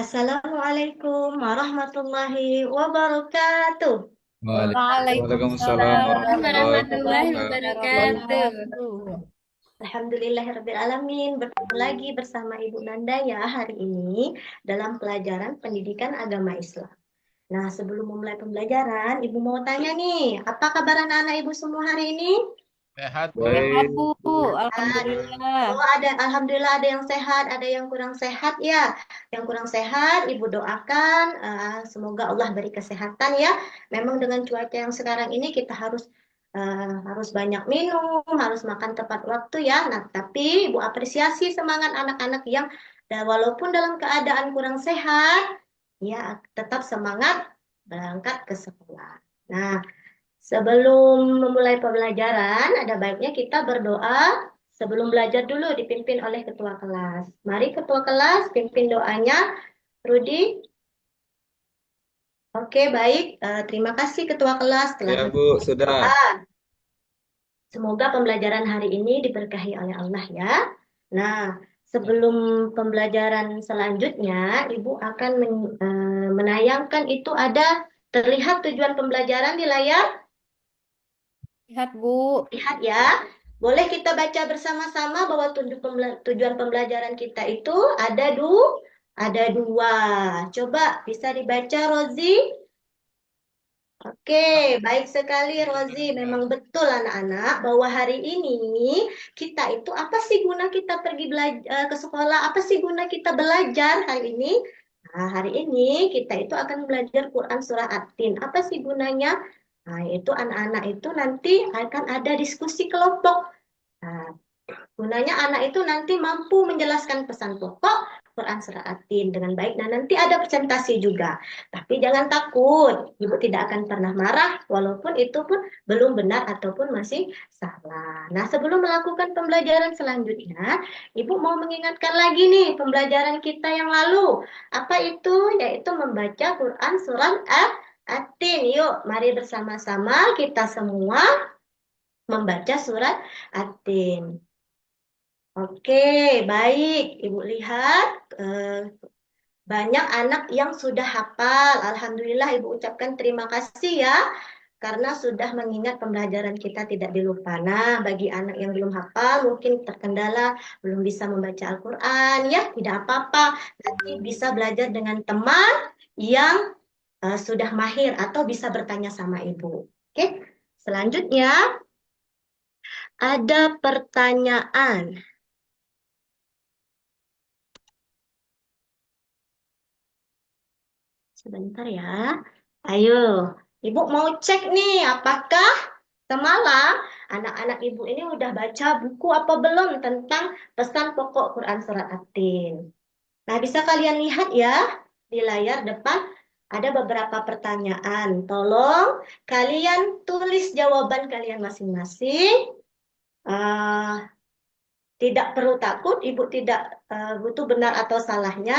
Assalamualaikum warahmatullahi wabarakatuh. Waalaikumsalam Waalaikumsalam warahmatullahi warahmatullahi wabarakatuh. wabarakatuh. Alhamdulillahirrabbilalamin. Bertemu lagi bersama Ibu Nanda ya hari ini dalam pelajaran pendidikan agama Islam. Nah, sebelum memulai pembelajaran, Ibu mau tanya nih, apa kabar anak-anak Ibu semua hari ini? Sehat, Bu. Sehat, Baik. Bu. Sehat. Oh, Alhamdulillah. alhamdulillah ada yang sehat, ada yang kurang sehat ya. Yang kurang sehat, Ibu doakan semoga Allah beri kesehatan ya. Memang dengan cuaca yang sekarang ini kita harus banyak minum, harus makan tepat waktu ya. Nah, tapi Ibu apresiasi semangat anak-anak yang walaupun dalam keadaan kurang sehat, ya tetap semangat berangkat ke sekolah. Nah, sebelum memulai pembelajaran, ada baiknya kita berdoa sebelum belajar dulu dipimpin oleh ketua kelas. Mari ketua kelas pimpin doanya. Rudi, oke baik. Terima kasih ketua kelas telah Ya, Bu, menonton sudah. doa. Semoga pembelajaran hari ini diberkahi oleh Allah ya. Nah, sebelum pembelajaran selanjutnya, Ibu akan menayangkan itu ada terlihat tujuan pembelajaran di layar. Sehat, Bu. Lihat ya, boleh kita baca bersama-sama bahwa tujuan pembelajaran kita itu ada dua. Coba bisa dibaca, Rozi? Oke, baik sekali, Rozi. Memang betul anak-anak bahwa hari ini kita itu apa sih guna kita pergi ke sekolah? Apa sih guna kita belajar hari ini? Nah, hari ini kita itu akan belajar Quran Surah At-Tin. Apa sih gunanya? Nah, itu anak-anak itu nanti akan ada diskusi kelompok. Nah, gunanya anak itu nanti mampu menjelaskan pesan pokok Quran Surah At-Tin dengan baik. Nah, nanti ada presentasi juga. Tapi jangan takut, Ibu tidak akan pernah marah walaupun itu pun belum benar ataupun masih salah. Nah, sebelum melakukan pembelajaran selanjutnya, Ibu mau mengingatkan lagi nih pembelajaran kita yang lalu. Apa itu? Yaitu membaca Quran Surah At-Tin. Yuk, mari bersama-sama kita semua membaca surat At-Tin. Oke, baik. Ibu lihat banyak anak yang sudah hafal. Alhamdulillah Ibu ucapkan terima kasih ya karena sudah mengingat pembelajaran kita tidak dilupa. Nah, bagi anak yang belum hafal mungkin terkendala belum bisa membaca Al-Qur'an ya, tidak apa-apa. Nanti bisa belajar dengan teman yang sudah mahir atau bisa bertanya sama Ibu. Oke. Selanjutnya ada pertanyaan. Sebentar ya. Ayo, Ibu mau cek nih, apakah semalam anak-anak Ibu ini udah baca buku apa belum tentang pesan pokok Quran Surat At-Tin. Nah, bisa kalian lihat ya di layar depan ada beberapa pertanyaan. Tolong kalian tulis jawaban kalian masing-masing. Eh, Tidak perlu takut, Ibu tidak butuh benar atau salahnya.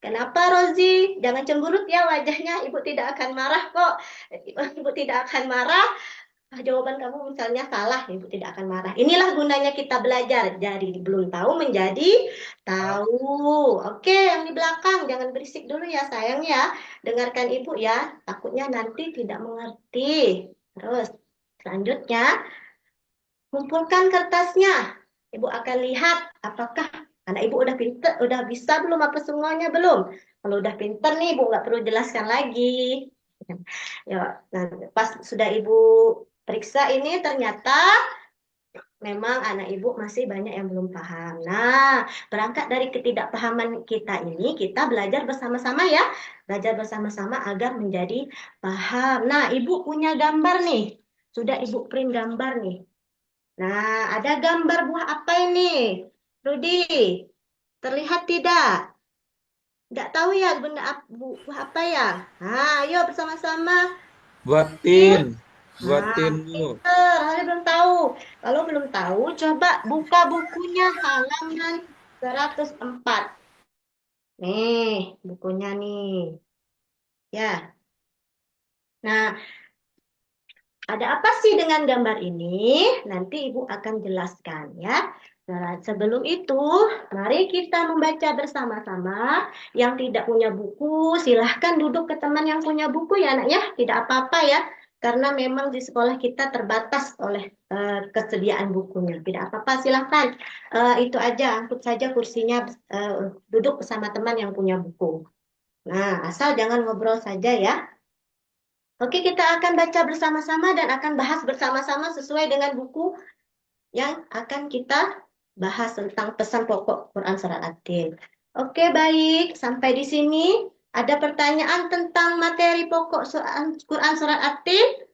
Kenapa Rozi? Jangan cemberut ya wajahnya. Ibu tidak akan marah kok. Ibu tidak akan marah. Jawaban kamu misalnya salah, Ibu tidak akan marah. Inilah gunanya kita belajar. Jadi belum tahu menjadi tahu. Oke, yang di belakang jangan berisik dulu ya sayang ya. Dengarkan Ibu ya. Takutnya nanti tidak mengerti. Terus selanjutnya kumpulkan kertasnya. Ibu akan lihat apakah anak ibu udah pinter, udah bisa belum apa semuanya belum. Kalau udah pinter nih, ibu nggak perlu jelaskan lagi. Ya, nah, pas sudah ibu periksa ini ternyata memang anak ibu masih banyak yang belum paham. Nah, berangkat dari ketidakpahaman kita ini, kita belajar bersama-sama ya. Belajar bersama-sama agar menjadi paham. Nah, ibu punya gambar nih. Sudah ibu print gambar nih. Nah, ada gambar buah apa ini? Rudi, terlihat tidak? Tidak tahu ya benda buah apa ya? Nah, ayo bersama-sama. Buatin. Tin. Nah, Buatin, Bu. pinter. Hari belum tahu. Kalau belum tahu, coba buka bukunya halaman 104. Nih, bukunya nih. Ya. Nah, ada apa sih dengan gambar ini? Nanti Ibu akan jelaskan ya. Nah, sebelum itu, mari kita membaca bersama-sama. Yang tidak punya buku, silahkan duduk ke teman yang punya buku ya anak ya. Tidak apa-apa ya, karena memang di sekolah kita terbatas oleh kesediaan bukunya. Tidak apa-apa, silahkan. Itu aja, angkut saja kursinya, duduk bersama teman yang punya buku. Nah, asal jangan ngobrol saja ya. Oke, kita akan baca bersama-sama dan akan bahas bersama-sama sesuai dengan buku yang akan kita bahas tentang pesan pokok Quran Surat At-Tin. Oke, baik. Sampai di sini ada pertanyaan tentang materi pokok Quran Surat At-Tin?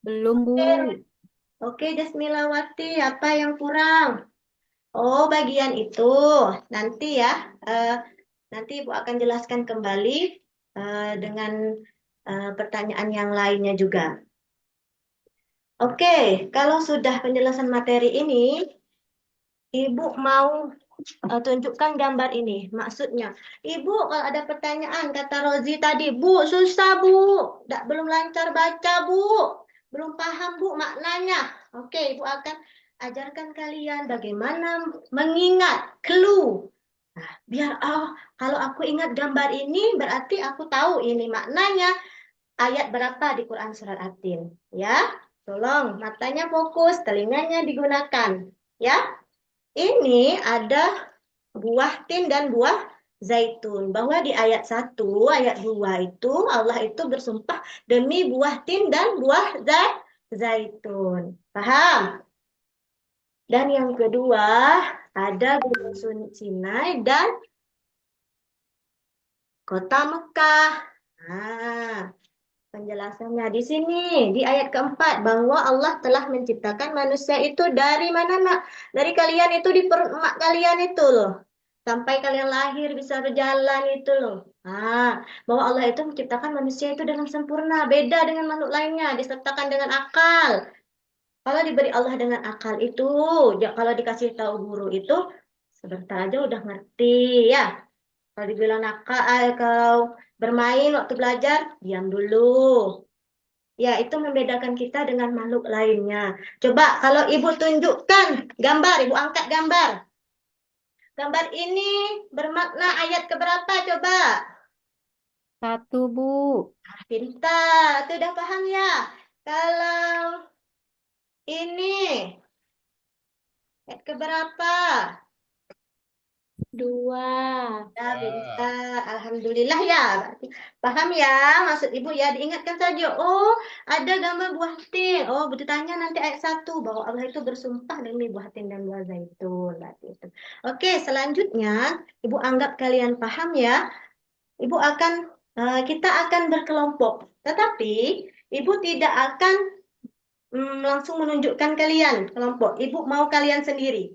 Belum, Bu. Oke, Jasmilawati, apa yang kurang? Oh, bagian itu. Nanti ya, eh, nanti Ibu akan jelaskan kembali dengan pertanyaan yang lainnya juga. Oke, kalau sudah penjelasan materi ini, Ibu mau tunjukkan gambar ini. Maksudnya, Ibu kalau ada pertanyaan, kata Rozi tadi, Bu, susah Bu, belum lancar baca Bu, belum paham Bu maknanya. Oke, Ibu akan ajarkan kalian bagaimana mengingat clue. Nah, biar kalau aku ingat gambar ini, berarti aku tahu ini maknanya ayat berapa di Quran Surat At-Tin. Ya, tolong matanya fokus, telinganya digunakan. Ya. Ini ada buah tin dan buah zaitun. Bahwa di ayat 1, ayat 2 itu Allah itu bersumpah demi buah tin dan buah zaitun. Paham? Dan yang kedua ada Gunung Sinai dan kota Mekah. Nah, penjelasannya di sini, di ayat keempat, bahwa Allah telah menciptakan manusia itu dari mana, nak? Dari kalian itu, di perut emak kalian itu loh. Sampai kalian lahir bisa berjalan itu loh. Bahwa Allah itu menciptakan manusia itu dengan sempurna. Beda dengan makhluk lainnya, disertakan dengan akal. Kalau diberi Allah dengan akal itu, kalau dikasih tahu guru itu, sebentar aja udah ngerti ya. Kalau dibilang nakal, kalau bermain waktu belajar, diam dulu. Ya, itu membedakan kita dengan makhluk lainnya. Coba kalau Ibu tunjukkan gambar, Ibu angkat gambar. Gambar ini bermakna ayat keberapa coba? 1, Bu. Pintar, itu udah paham ya? Kalau ini ayat keberapa? 2. Ya, pintar. Alhamdulillah ya. Berarti paham ya maksud Ibu ya. Diingatkan saja. Oh, ada gambar buah tin. Oh, bertanya nanti ayat 1 bahwa Allah itu bersumpah demi buah tin dan buah zaitun. Berarti itu. Oke, selanjutnya Ibu anggap kalian paham ya. Ibu akan kita akan berkelompok. Tetapi Ibu tidak akan langsung menunjukkan kalian kelompok. Ibu mau kalian sendiri.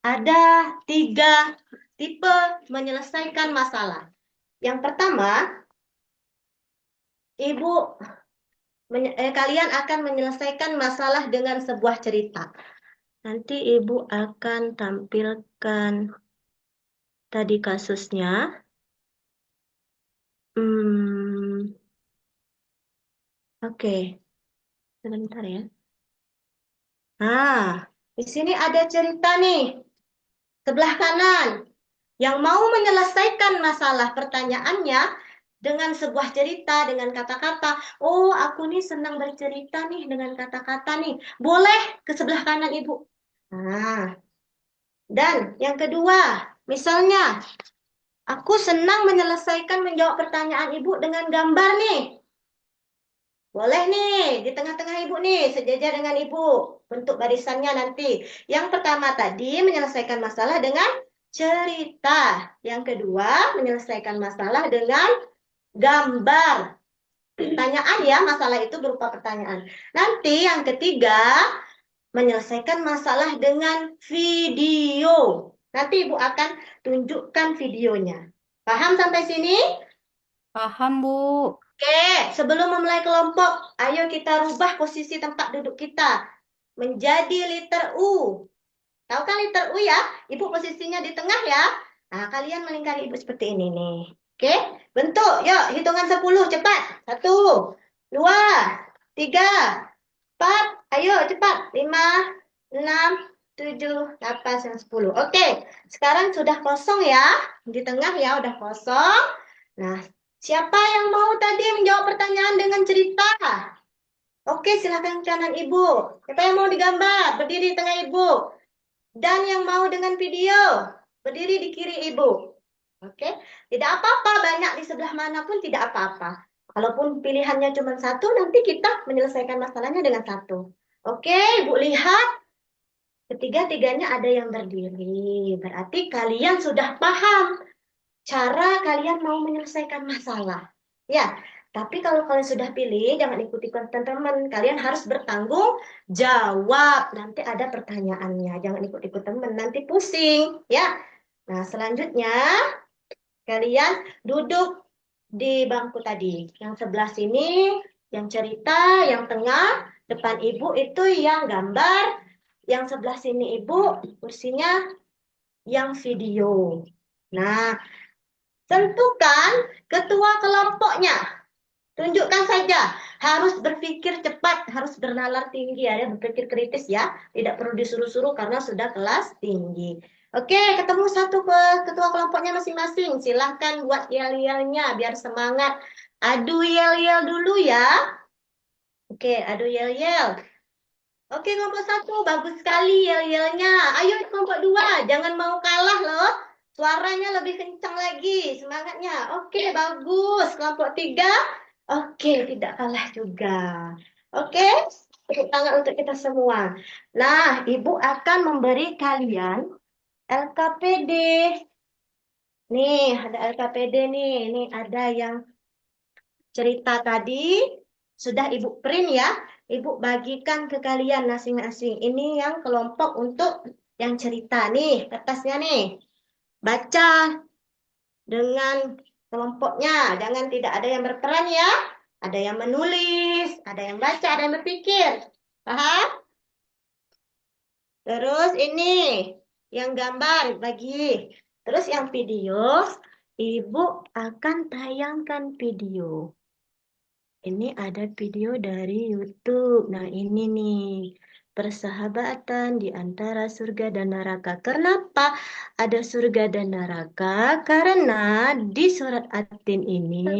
Ada 3 tipe menyelesaikan masalah. Yang pertama, kalian akan menyelesaikan masalah dengan sebuah cerita. Nanti Ibu akan tampilkan tadi kasusnya. Oke, sebentar ya. Di sini ada cerita nih, sebelah kanan. Yang mau menyelesaikan masalah pertanyaannya dengan sebuah cerita, dengan kata-kata. Oh, aku nih senang bercerita nih dengan kata-kata nih. Boleh ke sebelah kanan Ibu. Dan yang kedua, misalnya, aku senang menjawab pertanyaan Ibu dengan gambar nih. Boleh nih, di tengah-tengah Ibu nih, sejajar dengan Ibu. Bentuk barisannya nanti. Yang pertama tadi menyelesaikan masalah dengan cerita. Yang kedua, menyelesaikan masalah dengan gambar. Pertanyaan ya, masalah itu berupa pertanyaan. Nanti yang ketiga, menyelesaikan masalah dengan video. Nanti Ibu akan tunjukkan videonya. Paham sampai sini? Paham, Bu. Oke, sebelum memulai kelompok, ayo kita rubah posisi tempat duduk kita menjadi liter U. Tahu kan liter U ya? Ibu posisinya di tengah ya. Nah, kalian melingkari Ibu seperti ini nih. Oke, bentuk. Yuk, hitungan 10, cepat. 1, 2, 3, 4. Ayo, cepat. 5, 6, 7, 8, 9, 10. Oke, sekarang sudah kosong ya. Di tengah ya, udah kosong. Nah, siapa yang mau tadi menjawab pertanyaan dengan cerita? Oke, silakan kanan ibu. Siapa yang mau digambar? Berdiri di tengah ibu. Dan yang mau dengan video? Berdiri di kiri ibu. Oke, tidak apa-apa, banyak di sebelah mana pun tidak apa-apa. Kalaupun pilihannya cuma satu, nanti kita menyelesaikan masalahnya dengan satu. Oke, ibu lihat. Ketiga-tiganya ada yang berdiri. Berarti kalian sudah paham cara kalian mau menyelesaikan masalah. Ya, tapi kalau kalian sudah pilih, jangan ikuti teman-teman. Kalian harus bertanggung jawab. Nanti ada pertanyaannya. Jangan ikut-ikut teman, nanti pusing. Ya, nah selanjutnya kalian duduk di bangku tadi. Yang sebelah sini, yang cerita, yang tengah, depan ibu itu yang gambar, yang sebelah sini ibu, kursinya yang video. Nah, tentukan ketua kelompoknya. Tunjukkan saja. Harus berpikir cepat, harus bernalar tinggi ya, berpikir kritis ya. Tidak perlu disuruh-suruh karena sudah kelas tinggi. Oke, ketemu satu ke ketua kelompoknya masing-masing. Silahkan buat yel-yelnya biar semangat. Adu yel-yel dulu ya. Oke, adu yel-yel. Oke, kelompok satu, bagus sekali yel-yelnya. Ayo kelompok dua, jangan mau kalah loh. Suaranya lebih kencang lagi, semangatnya. Oke, bagus. Kelompok tiga, oke, tidak kalah juga. Oke, tepuk tangan untuk kita semua. Nah, Ibu akan memberi kalian LKPD. Nih, ada LKPD nih. Nih, ada yang cerita tadi sudah Ibu print ya. Ibu bagikan ke kalian masing-masing. Ini yang kelompok untuk yang cerita nih, kertasnya nih. Baca dengan kelompoknya. Jangan tidak ada yang berperan ya. Ada yang menulis, ada yang baca, ada yang berpikir. Paham? Terus ini yang gambar bagi. Terus yang video, Ibu akan tayangkan video. Ini ada video dari YouTube. Nah, ini nih, persahabatan di antara surga dan neraka. Kenapa ada surga dan neraka? Karena di surat At-Tin ini, nah,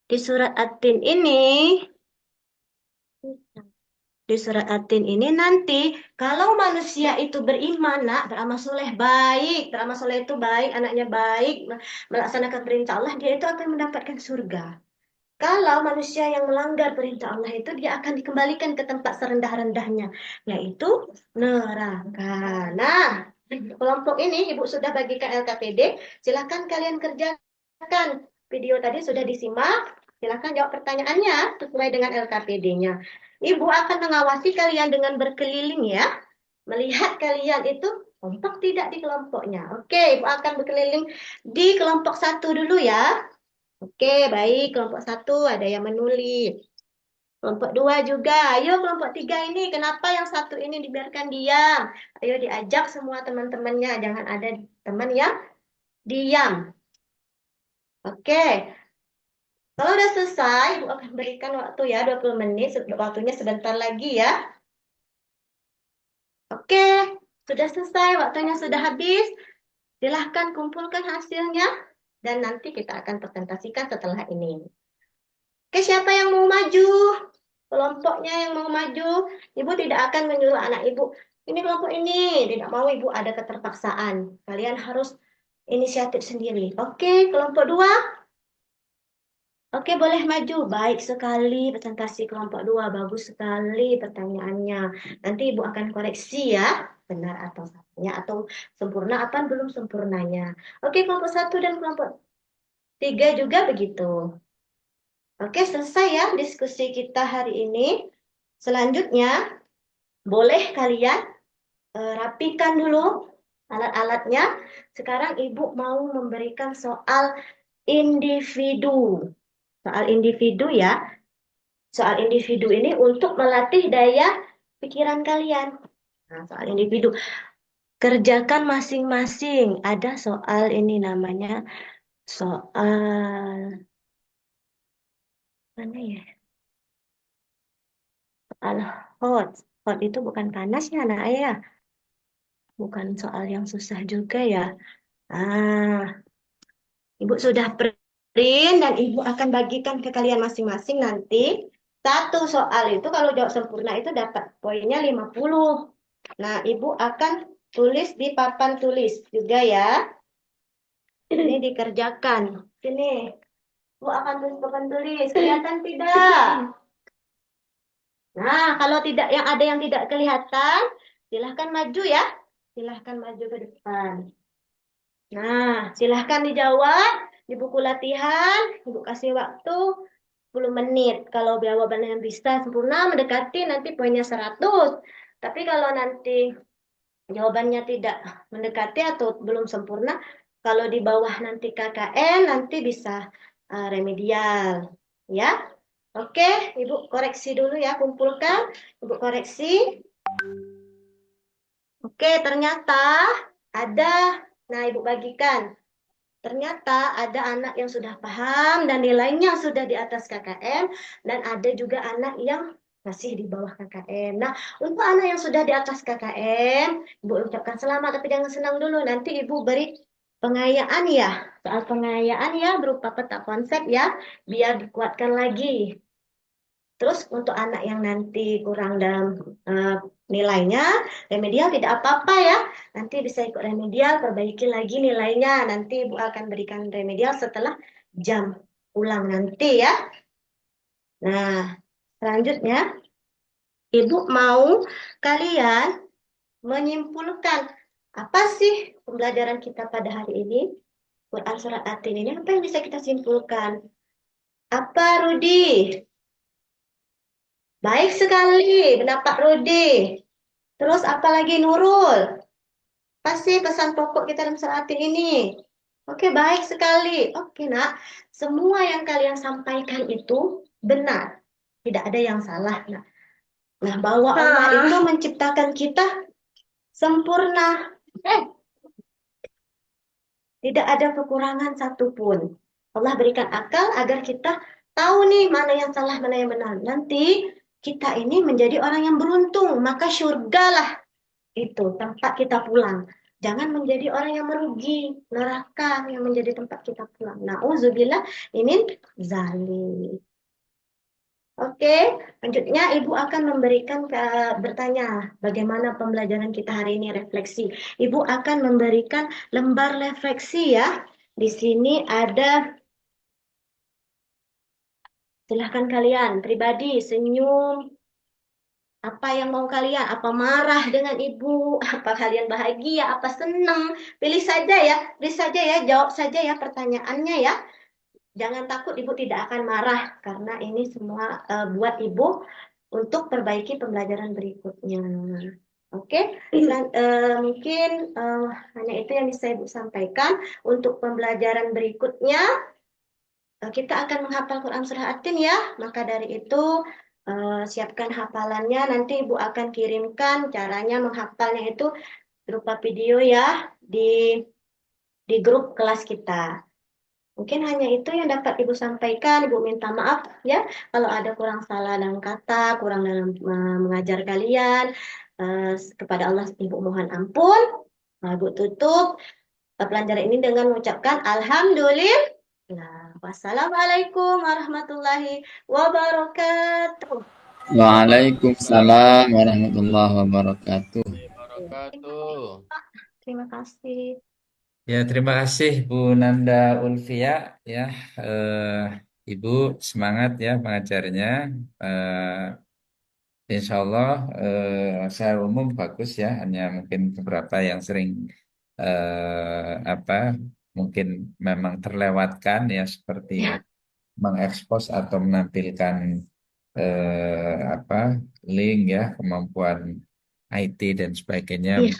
di surat At-Tin ini, di surat At-Tin ini nanti kalau manusia itu beriman, nak, beramal soleh baik, beramal soleh itu baik, anaknya baik, melaksanakan perintah Allah, dia itu akan mendapatkan surga. Kalau manusia yang melanggar perintah Allah itu dia akan dikembalikan ke tempat serendah-rendahnya, yaitu neraka. Nah, kelompok ini Ibu sudah bagikan LKPD, silahkan kalian kerjakan. Video tadi sudah disimak, silahkan jawab pertanyaannya sesuai dengan LKPD-nya. Ibu akan mengawasi kalian dengan berkeliling ya, melihat kalian itu kompak tidak di kelompoknya. Oke, Ibu akan berkeliling di kelompok satu dulu ya. Oke, baik. Kelompok satu ada yang menulis. Kelompok dua juga. Ayo kelompok tiga ini, kenapa yang satu ini dibiarkan diam? Ayo diajak semua teman-temannya. Jangan ada teman yang diam. Oke. Kalau udah selesai, Ibu akan berikan waktu ya 20 menit. Waktunya sebentar lagi ya. Oke. Sudah selesai, waktunya sudah habis. Silahkan kumpulkan hasilnya. Dan nanti kita akan presentasikan setelah ini. Oke, siapa yang mau maju? Kelompoknya yang mau maju, ibu tidak akan menyuruh anak ibu, ini kelompok ini, tidak mau ibu ada keterpaksaan. Kalian harus inisiatif sendiri. Oke, kelompok dua, oke boleh maju. Baik sekali presentasi kelompok dua, bagus sekali pertanyaannya. Nanti ibu akan koreksi ya, benar atau salahnya, atau sempurna apa belum sempurnanya. Oke, kelompok satu dan kelompok tiga juga begitu. Oke, selesai ya diskusi kita hari ini. Selanjutnya, boleh kalian rapikan dulu alat-alatnya. Sekarang Ibu mau memberikan soal individu. Soal individu ya. Soal individu ini untuk melatih daya pikiran kalian. Nah, soal individu. Kerjakan masing-masing. Ada soal ini namanya soal mana ya? Al-hot. Hot itu bukan panas ya, anak ayah. Bukan soal yang susah juga ya. Ah, Ibu sudah print dan Ibu akan bagikan ke kalian masing-masing nanti. Satu soal itu kalau jawab sempurna itu dapat poinnya 50. Nah, Ibu akan tulis di papan tulis juga ya. Ini dikerjakan. Sini, Ibu akan tulis papan tulis. Kelihatan tidak? Nah, kalau tidak yang ada yang tidak kelihatan, silahkan maju ya. Silahkan maju ke depan. Nah, silahkan dijawab di buku latihan. Ibu kasih waktu 10 menit. Kalau jawabannya yang bisa sempurna mendekati nanti poinnya 100. Tapi kalau nanti jawabannya tidak mendekati atau belum sempurna, kalau di bawah nanti KKN nanti bisa remedial. Ya, oke, Ibu koreksi dulu ya, kumpulkan. Ibu koreksi. Oke, ternyata ada. Nah, Ibu bagikan. Ternyata ada anak yang sudah paham dan nilainya sudah di atas KKM dan ada juga anak yang masih di bawah KKM. Nah, untuk anak yang sudah di atas KKM, Ibu ucapkan selamat tapi jangan senang dulu. Nanti Ibu beri pengayaan ya. Soal pengayaan ya berupa peta konsep ya, biar dikuatkan lagi. Terus untuk anak yang nanti kurang dalam eh, nilainya, remedial tidak apa-apa ya. Nanti bisa ikut remedial, perbaiki lagi nilainya. Nanti Ibu akan berikan remedial setelah jam pulang nanti ya. Nah, selanjutnya Ibu mau kalian menyimpulkan apa sih pembelajaran kita pada hari ini? Quran Surat Atin ini apa yang bisa kita simpulkan? Apa Rudi? Baik sekali, pendapat Rudi. Terus apalagi Nurul? Pasti pesan pokok kita dalam surat ini. Oke, baik sekali. Oke, nak. Semua yang kalian sampaikan itu benar. Tidak ada yang salah. Nah, bahwa Allah itu menciptakan kita sempurna. Tidak ada kekurangan satupun. Allah berikan akal agar kita tahu nih mana yang salah, mana yang benar. Nanti kita ini menjadi orang yang beruntung. Maka surgalah itu tempat kita pulang. Jangan menjadi orang yang merugi, neraka yang menjadi tempat kita pulang. Nauzubillah ini zalim. Oke, selanjutnya Ibu akan memberikan bertanya bagaimana pembelajaran kita hari ini refleksi. Ibu akan memberikan lembar refleksi ya. Di sini ada, silahkan kalian pribadi senyum, apa yang mau kalian? Apa marah dengan ibu? Apa kalian bahagia? Apa senang? Pilih saja ya, pilih saja ya, jawab saja ya pertanyaannya ya. Jangan takut ibu tidak akan marah karena ini semua buat ibu untuk perbaiki pembelajaran berikutnya. Oke, mungkin hanya itu yang bisa ibu sampaikan. Untuk pembelajaran berikutnya kita akan menghafal Quran Surah At-Tin ya. Maka dari itu siapkan hafalannya. Nanti Ibu akan kirimkan caranya menghafalnya itu berupa video ya di grup kelas kita. Mungkin hanya itu yang dapat Ibu sampaikan. Ibu minta maaf ya kalau ada kurang salah dalam kata, kurang dalam mengajar kalian. Kepada Allah Ibu mohon ampun. Nah, Ibu tutup pelajaran ini dengan mengucapkan Alhamdulillah. Nah, wassalamualaikum warahmatullahi wabarakatuh. Waalaikumsalam warahmatullahi wabarakatuh. Wabarakatuh. Terima kasih. Ya, terima kasih Bu Nanda Ulfia ya. Ibu semangat ya mengajarnya. Insya Allah secara umum bagus ya. Hanya mungkin beberapa yang sering apa mungkin memang terlewatkan ya seperti Ya, mengekspos atau menampilkan apa link ya kemampuan IT dan sebagainya. iya,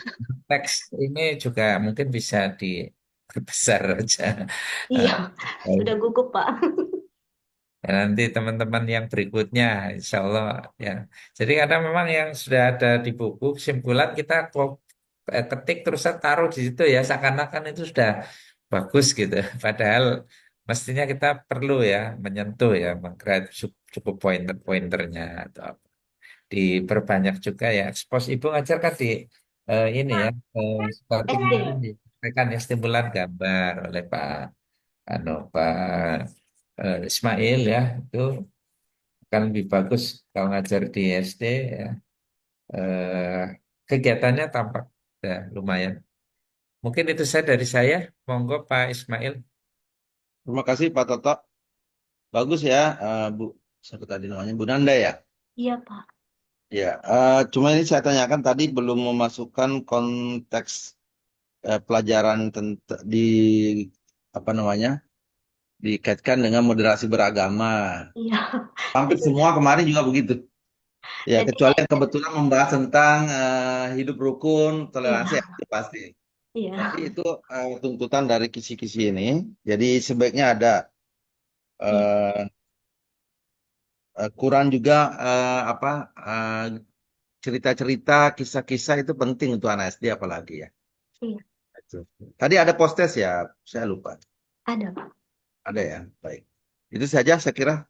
Teks ini juga mungkin bisa diperbesar aja. iya. Eh, Sudah gugup, Pak. Ya, nanti teman-teman yang berikutnya, insya Allah ya. Jadi karena memang yang sudah ada di buku kesimpulan kita ketik terus taruh di situ ya, seakan-akan itu sudah bagus gitu. Padahal mestinya kita perlu ya menyentuh ya, mengcreate cukup pointer-pointernya atau apa. diperbanyak juga ya. Expose ibu ngajar kan di ini ya, seperti kemarin SD. disampaikan ya stimulan gambar oleh Pak Ismail ya, itu kan lebih bagus kalau ngajar di SD ya. Eh, Kegiatannya tampak ya, lumayan. Mungkin itu saya dari saya. Monggo Pak Ismail. Terima kasih Pak Toto. Bagus ya, Bu. Siapa tadi namanya? Bu Nanda ya. Iya, Pak. Ya, cuma ini saya tanyakan tadi belum memasukkan konteks pelajaran di apa namanya dikaitkan dengan moderasi beragama. Iya. Hampir Itu semua kemarin juga begitu. Ya, jadi kecuali yang kebetulan membahas tentang hidup rukun, toleransi ya, iya, itu pasti. Tapi iya, itu tuntutan dari kisi-kisi ini. Jadi sebaiknya ada iya, eh, Quran juga apa cerita-cerita, kisah-kisah itu penting untuk anak SD apalagi ya. iya. Itu. Tadi ada postes ya, saya lupa. Ada, Pak. Ada ya, baik. Itu saja saya kira.